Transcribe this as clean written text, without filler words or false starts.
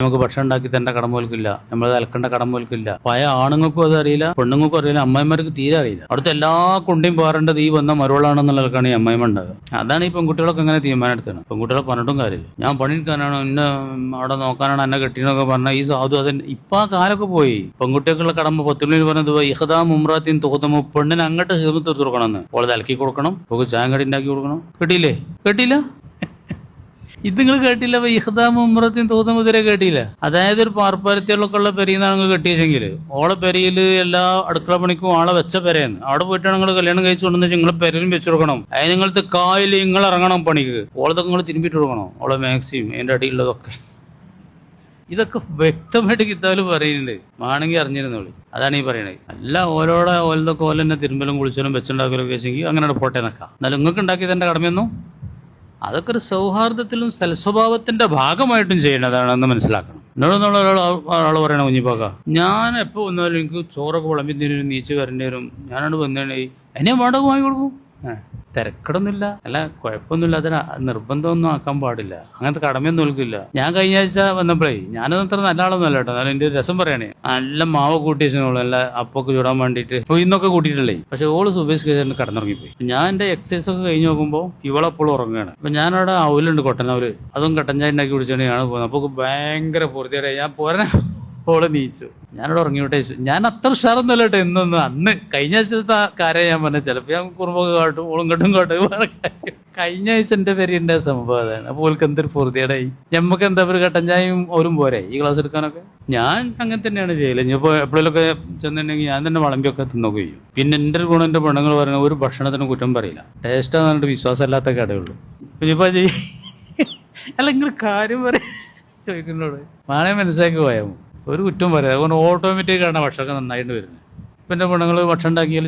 നമുക്ക് ഭക്ഷണം ഉണ്ടാക്കി തരേണ്ട കടമോൽക്കില്ല, നമ്മൾ അലക്കേണ്ട കടമോൽക്കില്ല. പഴയ ആണുങ്ങൾക്കും അത് അറിയില്ല, പെണ്ണുങ്ങൾക്കും അറിയില്ല, അമ്മായിമാർക്ക് തീരെ അറിയില്ല. അവിടുത്തെ എല്ലാ കുണ്ടിയും പോരേണ്ടത് ഈ വന്ന മരുവളാണെന്നുള്ളവർക്കാണ് ഈ അമ്മായിമ ഉണ്ടാകുക. അതാണ് ഈ പെൺകുട്ടികളൊക്കെ അങ്ങനെ തീരുമാനം എടുത്തത്. പെൺകുട്ടികളെ പറഞ്ഞിട്ടും കാര്യമില്ല. ഞാൻ പണിയെടുക്കാനാണ്, എന്നെ അവിടെ നോക്കാനാണ് എന്നെ കെട്ടിയെന്നൊക്കെ പറഞ്ഞാൽ ഈ സാധു അത് ഇപ്പൊ ആ കാലൊക്കെ പോയി. പെൺകുട്ടികൾക്കുള്ള കടമ്പ പത്തുള്ളിൽ പറഞ്ഞത് ഇഹദാ മുമ്രാത്തിൻ തോതമു, പെണ്ണിന് അങ്ങോട്ട് ഹീർമത്ത് കൊടുക്കണമെന്ന്. ഓളത് അലക്കി കൊടുക്കണം, ഓക്ക് ചായം കടി ഉണ്ടാക്കി കൊടുക്കണം. കേട്ടില്ലേ? കേട്ടില്ല? ഇത് നിങ്ങൾ കേട്ടില്ല? ഇഹ്ദാമുറത്തിൻ തോന്നുമുതിരെ കേട്ടില്ല. അതായത് ഒരു പാർപ്പാരത്തികളൊക്കെ ഉള്ള പെരിയെന്നാണ് നിങ്ങൾ കെട്ടിയെങ്കിൽ ഓളെ പെരയിൽ എല്ലാ അടുക്കള പണിക്കും ആളെ വെച്ച പെരയെന്ന് അവിടെ പോയിട്ടാണ് നിങ്ങൾ കല്യാണം കഴിച്ചു കൊണ്ടുവന്ന് നിങ്ങൾ പെരയിലും വെച്ചു കൊടുക്കണം. അതിന് നിങ്ങളത്തെ കായൽ നിങ്ങൾ ഇറങ്ങണം പണിക്ക്. ഓളതൊക്കെ നിങ്ങൾ തിരുമ്പിട്ട് കൊടുക്കണം, ഓളെ മാക്സിം അതിൻ്റെ അടിയുള്ളതൊക്കെ. ഇതൊക്കെ വ്യക്തമായിട്ട് കിതാബിൽ പറയുന്നുണ്ട്, വേണമെങ്കിൽ അറിഞ്ഞിരുന്നോളി. അതാണ് ഈ പറയണത്. അല്ല ഓലതൊക്കെ ഓല തന്നെ തിരുമ്പലും കുളിച്ചാലും വെച്ചുണ്ടാക്കലൊക്കെ വെച്ചെങ്കിൽ അങ്ങനെ പോട്ടെ നിൽക്കാം. എന്നാലും നിങ്ങൾക്ക് ഉണ്ടാക്കിയത് എൻ്റെ കടമയൊന്നും അതൊക്കെ ഒരു സൗഹാർദ്ദത്തിലും സൽസ്വഭാവത്തിന്റെ ഭാഗമായിട്ടും ചെയ്യേണ്ടതാണെന്ന് മനസ്സിലാക്കണം. എന്നോട് ഒരാൾ പറയണ കുഞ്ഞിപ്പാക്ക, ഞാൻ എപ്പോൾ വന്നാലും എനിക്ക് ചോറൊക്കെ വിളമ്പിന് നീച്ച് വരേണ്ടി വരും, ഞാനോട് വന്നേ എന്നെ വാടക വാങ്ങി കൊടുക്കും. തിരക്കടൊന്നുമില്ല, അല്ല കുഴപ്പമൊന്നുമില്ല, അതിന് നിർബന്ധമൊന്നും ആക്കാൻ പാടില്ല, അങ്ങനത്തെ കടമയൊന്നും നിൽക്കില്ല. ഞാൻ കഴിഞ്ഞ ആഴ്ച വന്നപ്പോഴേ, ഞാനത് അത്ര നല്ല ആളൊന്നും അല്ല കേട്ടോ, എന്നാലും എൻ്റെ രസം പറയണേ, നല്ല മാവ് കൂട്ടി വെച്ചോളൂ, അല്ല അപ്പൊക്കെ ചൂടാൻ വേണ്ടിയിട്ട് ഇപ്പോൾ ഇന്നൊക്കെ കൂട്ടിയിട്ടല്ലേ. പക്ഷെ ഓള് സുബേഷ് കേസിൽ കടന്നിറങ്ങിപ്പോയി. ഞാൻ എൻ്റെ എക്സസൈസ് ഒക്കെ കഴിഞ്ഞ് നോക്കുമ്പോൾ ഇവളെപ്പോഴും ഉറങ്ങുകയാണ്. അപ്പം ഞാനവിടെ അവലുണ്ട് കൊട്ടനവല്, അതും കട്ടൻ ചായ ഉണ്ടാക്കി കുടിച്ചാണ് പോകുന്നത്. അപ്പോൾ ഭയങ്കര പൂർത്തിയായി ഞാൻ പോരാ ഓള് നീച്ചു. ഞാനവിടെ ഉറങ്ങിവിട്ടെ. ഞാൻ അത്ര ഉഷാറൊന്നുമല്ല കേട്ടോ എന്നൊന്നും. അന്ന് കഴിഞ്ഞ ആഴ്ചത്തെ കാര്യം ഞാൻ പറഞ്ഞത്, ചിലപ്പോൾ ഞാൻ കുറുമ്പൊക്കെ കാട്ടും, ഓളും കെട്ടും കാട്ടും. കഴിഞ്ഞ ആഴ്ച എൻ്റെ പേരുണ്ട സംഭവം അതാണ്. അപ്പോൾ ഓൾക്ക് എന്തൊരു പൂർത്തിയായി. ഞമ്മക്ക് എന്താ ഒരു കട്ടൻ ചായയും ഓരും പോരെ ഈ ക്ലാസ് എടുക്കാനൊക്കെ. ഞാൻ അങ്ങനെ തന്നെയാണ് ചെയ്യല്. ഇനിയിപ്പോൾ എപ്പോഴെങ്കിലൊക്കെ ചെന്നിട്ടുണ്ടെങ്കിൽ ഞാൻ തന്നെ വിളമ്പിയൊക്കെ തിന്നൊക്കെ ചെയ്യും. പിന്നെ എൻ്റെ ഒരു ഗുണം, എൻ്റെ പെണ്ണുങ്ങൾ പറയുന്നത് ഒരു ഭക്ഷണത്തിന് കുറ്റം പറയില്ല. ടേസ്റ്റാന്ന് പറഞ്ഞിട്ട് വിശ്വാസമില്ലാത്ത കടയുള്ളൂ. ഇനിയിപ്പോൾ അല്ല നിങ്ങൾ കാര്യം പറയാൻ ചോദിക്കുന്നോട് വേണേ മനസ്സിലാക്കി പോയാൽ ഒരു കുറ്റം പറയാം. അതുകൊണ്ട് ഓട്ടോമാറ്റിക്കാണ് ഭക്ഷണമൊക്കെ നന്നായിട്ട് വരുന്നത്. പിന്നെ പെണ്ണുങ്ങൾ ഭക്ഷണം ഉണ്ടാക്കിയാൽ